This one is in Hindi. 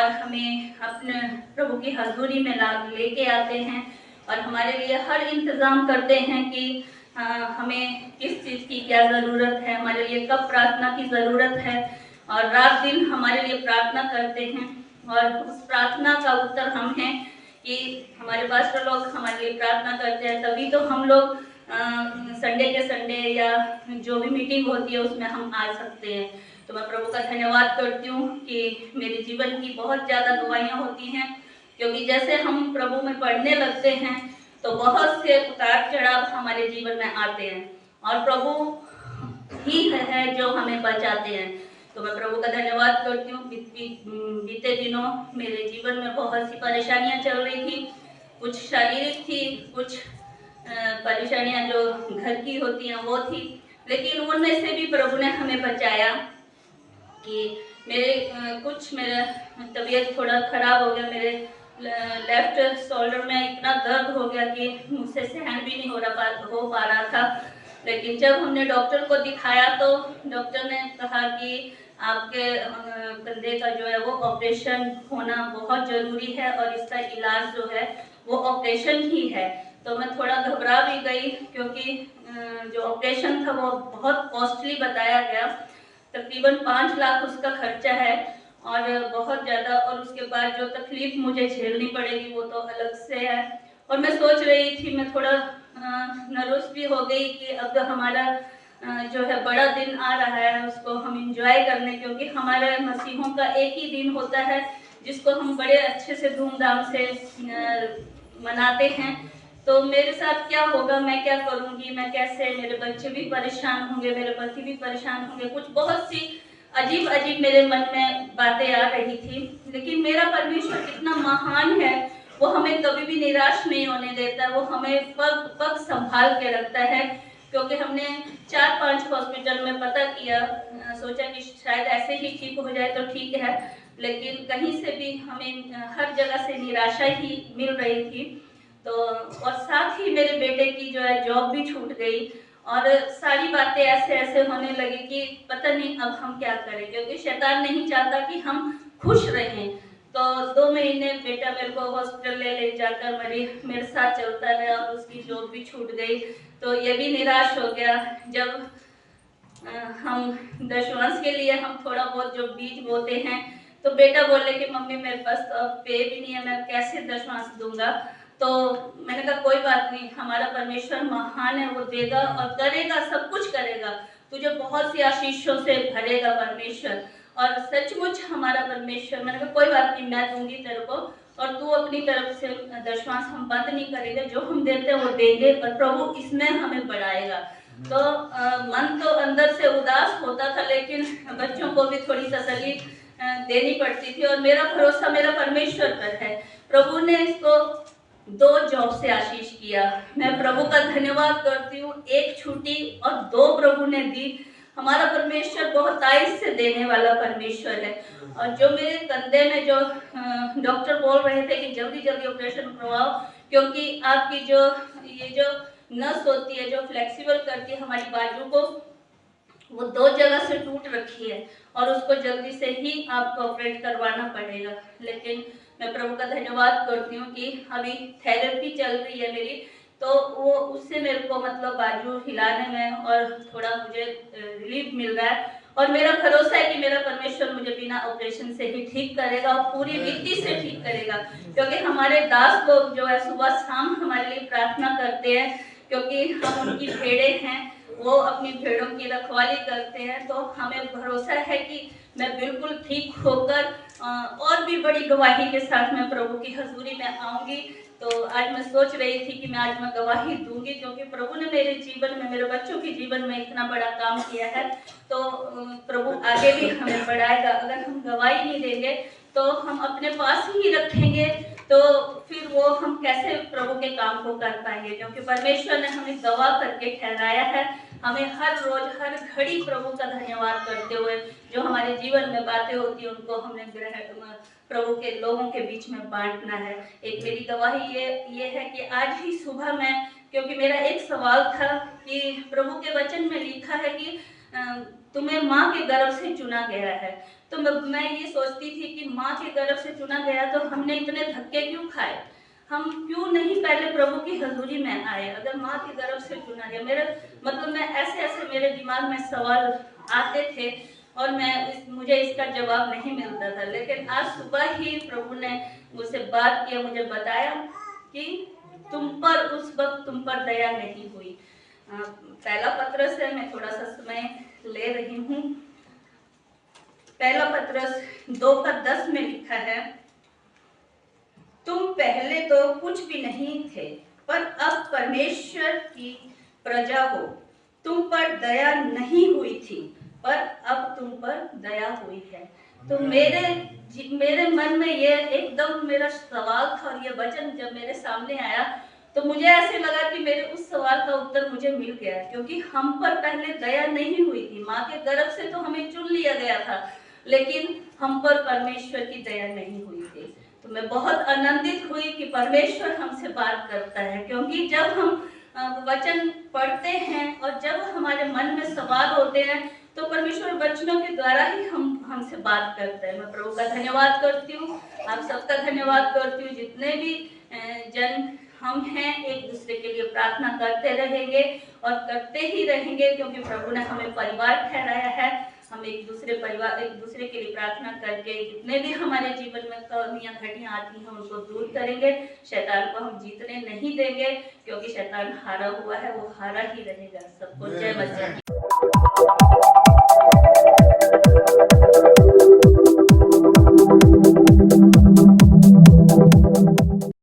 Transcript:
और हमें अपने प्रभु की हजूरी में लेके आते हैं और हमारे लिए हर इंतज़ाम करते हैं कि हमें किस चीज़ की क्या ज़रूरत है, हमारे लिए कब प्रार्थना की ज़रूरत है, और रात दिन हमारे लिए प्रार्थना करते हैं। और उस प्रार्थना का उत्तर हम हैं कि हमारे पास्टर लोग हमारे लिए प्रार्थना करते हैं, तभी तो हम लोग संडे के संडे या जो भी मीटिंग होती है उसमें हम आ सकते हैं। तो मैं प्रभु का धन्यवाद करती हूँ कि मेरे जीवन की बहुत ज़्यादा गवाहियाँ होती हैं, क्योंकि जैसे हम प्रभु में पढ़ने लगते हैं तो बहुत से उतार चढ़ाव हमारे जीवन में आते हैं और प्रभु ही है जो हमें बचाते हैं। तो मैं प्रभु का धन्यवाद करती हूँ। बीते दिनों मेरे जीवन में बहुत सी परेशानियां चल रही थी, कुछ शारीरिक थी, कुछ परेशानियां जो घर की होती हैं वो थी, लेकिन उनमें से भी प्रभु ने हमें बचाया कि मेरा तबीयत थोड़ा खराब हो गया, मेरे लेफ्ट शोल्डर में इतना दर्द हो गया कि मुझसे सहन भी नहीं हो पा रहा था। लेकिन जब हमने डॉक्टर को दिखाया तो डॉक्टर ने कहा कि आपके कंधे का जो है वो ऑपरेशन होना बहुत ज़रूरी है और इसका इलाज जो है वो ऑपरेशन ही है। तो मैं थोड़ा घबरा भी गई, क्योंकि जो ऑपरेशन था वो बहुत कॉस्टली बताया गया, तकरीबन 5 लाख उसका खर्चा है और बहुत ज़्यादा, और उसके बाद जो तकलीफ मुझे झेलनी पड़ेगी वो तो अलग से है। और मैं सोच रही थी, मैं थोड़ा नर्वस भी हो गई कि अब हमारा जो है बड़ा दिन आ रहा है, उसको हम इंजॉय करने, क्योंकि हमारे मसीहों का एक ही दिन होता है जिसको हम बड़े अच्छे से धूमधाम से मनाते हैं। तो मेरे साथ क्या होगा, मैं क्या करूंगी, मैं कैसे, मेरे बच्चे भी परेशान होंगे, मेरे पति भी परेशान होंगे, कुछ बहुत सी अजीब अजीब मेरे मन में बातें आ रही थी। लेकिन मेरा परमेश्वर कितना महान है, वो हमें कभी भी निराश नहीं होने देता, वो हमें पग पग संभाल के रखता है। क्योंकि हमने 4-5 हॉस्पिटल में पता किया, सोचा कि शायद ऐसे ही ठीक हो जाए तो ठीक है, लेकिन कहीं से भी हमें हर जगह से निराशा ही मिल रही थी। तो और साथ ही मेरे बेटे की जो है जॉब भी छूट गई और सारी बातें ऐसे ऐसे होने लगी कि पता नहीं अब हम क्या करें, क्योंकि शैतान नहीं चाहता कि हम खुश रहें। तो 2 महीने बेटा मेरे को हॉस्पिटल ले जाकर मेरे साथ चलता रहा और उसकी जॉब भी छूट गई। तो ये भी निराश हो गया। जब हम दशवांश के लिए हम थोड़ा बहुत जो बीज बोते हैं, तो बेटा बोले कि मम्मी मेरे पास तो अब पे भी नहीं है, मैं कैसे दशवांश दूंगा। तो मैंने कहा कोई बात नहीं, हमारा परमेश्वर महान है, वो देगा और करेगा, सब कुछ करेगा, तुझे बहुत सी आशीषों से भरेगा परमेश्वर। और सचमुच हमारा परमेश्वर, मैंने कहा कोई बात नहीं, मैं दूंगी तेरे को और तू अपनी तरफ से दशवांश हम बंद नहीं करेंगे, जो हम देते हैं वो देंगे और प्रभु इसमें हमें बढ़ाएगा। तो मन तो अंदर से उदास होता था, लेकिन बच्चों को भी थोड़ी तसल्ली देनी पड़ती थी और मेरा भरोसा मेरा परमेश्वर पर है। प्रभु ने इसको 2 जॉब से आशीष किया। मैं प्रभु का धन्यवाद करती हूँ, 1 छुट्टी और 2 प्रभु ने दी। हमारा परमेश्वर बहुत आयस से देने वाला परमेश्वर है। और जो मेरे कंधे में जो डॉक्टर बोल रहे थे कि जल्दी जल्दी ऑपरेशन करवाओ, क्योंकि आपकी जो ये जो नस होती है जो फ्लेक्सिबल करती है हमारी बाजू को, वो 2 जगह से टूट रखी है और उसको जल्दी से ही आपको ऑपरेट करवाना पड़ेगा। लेकिन मैं प्रभु का धन्यवाद करती हूँ कि अभी थेरेपी चल रही है मेरी, तो वो उससे मेरे को मतलब बाजू हिलाने में और थोड़ा मुझे रिलीफ मिल रहा है। और मेरा भरोसा है कि मेरा परमेश्वर मुझे बिना ऑपरेशन से ही ठीक करेगा और पूरी रीति से ठीक करेगा, क्योंकि हमारे दास लोग जो है सुबह शाम हमारे लिए प्रार्थना करते हैं, क्योंकि हम उनकी भेड़े हैं, वो अपनी भेड़ों की रखवाली करते हैं। तो हमें भरोसा है कि मैं बिल्कुल ठीक होकर और भी बड़ी गवाही के साथ मैं प्रभु की हजूरी में आऊंगी। तो आज मैं सोच रही थी कि आज मैं गवाही दूंगी, क्योंकि प्रभु ने मेरे जीवन में, मेरे बच्चों के जीवन में इतना बड़ा काम किया है। तो प्रभु आगे भी हमें बढ़ाएगा। अगर हम गवाही नहीं देंगे तो हम अपने पास ही रखेंगे, तो फिर वो हम कैसे प्रभु के काम को कर पाएंगे, क्योंकि परमेश्वर ने हमें गवाह करके ठहराया है। हमें हर रोज हर घड़ी प्रभु का धन्यवाद करते हुए जो हमारे जीवन में बातें होती है उनको हमने प्रभु के लोगों के बीच में बांटना है। एक मेरी गवाही ये है कि आज ही सुबह में, क्योंकि मेरा एक सवाल था कि प्रभु के वचन में लिखा है कि तुम्हें माँ के गर्भ से चुना गया है। तो मैं ये सोचती थी कि माँ के गर्भ से चुना गया तो हमने इतने धक्के क्यों खाए, हम क्यों नहीं पहले प्रभु की हजूरी में आए, अगर माँ की तरफ से चुना गया। मेरे मतलब मैं ऐसे मेरे दिमाग में सवाल आते थे और मुझे इसका जवाब नहीं मिलता था। लेकिन आज सुबह ही प्रभु ने मुझसे बात किया, मुझे बताया कि तुम पर उस वक्त तुम पर दया नहीं हुई। पहला पत्रस है, मैं थोड़ा सा समय ले रही हूँ। पहला पत्रस 2:10 में लिखा है, तुम पहले तो कुछ भी नहीं थे पर अब परमेश्वर की प्रजा हो। तुम पर दया नहीं हुई थी पर अब तुम पर दया हुई है। तो मेरे मन में ये एकदम मेरा सवाल था और ये वचन जब मेरे सामने आया तो मुझे ऐसे लगा कि मेरे उस सवाल का उत्तर मुझे मिल गया, क्योंकि हम पर पहले दया नहीं हुई थी। माँ के गर्भ से तो हमें चुन लिया गया था, लेकिन हम पर परमेश्वर की दया नहीं हुई थी। तो मैं बहुत आनंदित हुई कि परमेश्वर हमसे बात करता है, क्योंकि जब हम वचन पढ़ते हैं और जब हमारे मन में सवाल होते हैं तो परमेश्वर वचनों के द्वारा ही हमसे बात करता है। मैं प्रभु का धन्यवाद करती हूँ, आप सबका धन्यवाद करती हूँ। जितने भी जन हम हैं एक दूसरे के लिए प्रार्थना करते रहेंगे और करते ही रहेंगे, क्योंकि प्रभु ने हमें परिवार ठहराया है। हम एक दूसरे के लिए प्रार्थना करके जितने भी हमारे जीवन में कमियां घटियां आती हैं उनको दूर करेंगे। शैतान को हम जीतने नहीं देंगे, क्योंकि शैतान हारा हुआ है, वो हारा ही रहेगा। सबको जय मसीह।